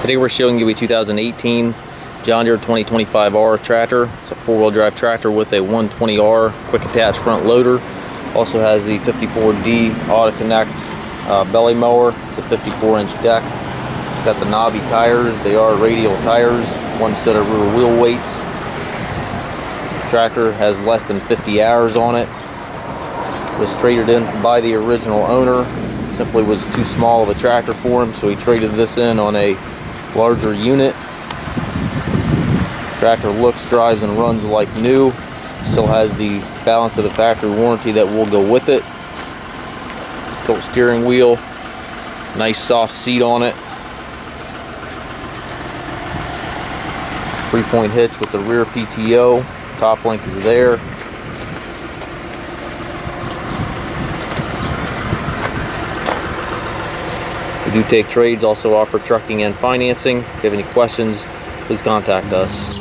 Today we're showing you a 2018 John Deere 2025R tractor. It's a four-wheel drive tractor with a 120R quick attach front loader. Also has the 54D auto connect belly mower. It's a 54-inch deck. It's got the knobby tires. They are radial tires, one set of rear wheel weights. Tractor has less than 50 hours on it. Was traded in by the original owner. Simply was too small of a tractor for him, so he traded this in on a larger unit. Tractor looks, drives, and runs like new. Still has the balance of the factory warranty that will go with it. Tilt steering wheel, nice soft seat on it. 3-point hitch with the rear PTO. Top link is there. We do take trades, also offer trucking and financing. If you have any questions, please contact us.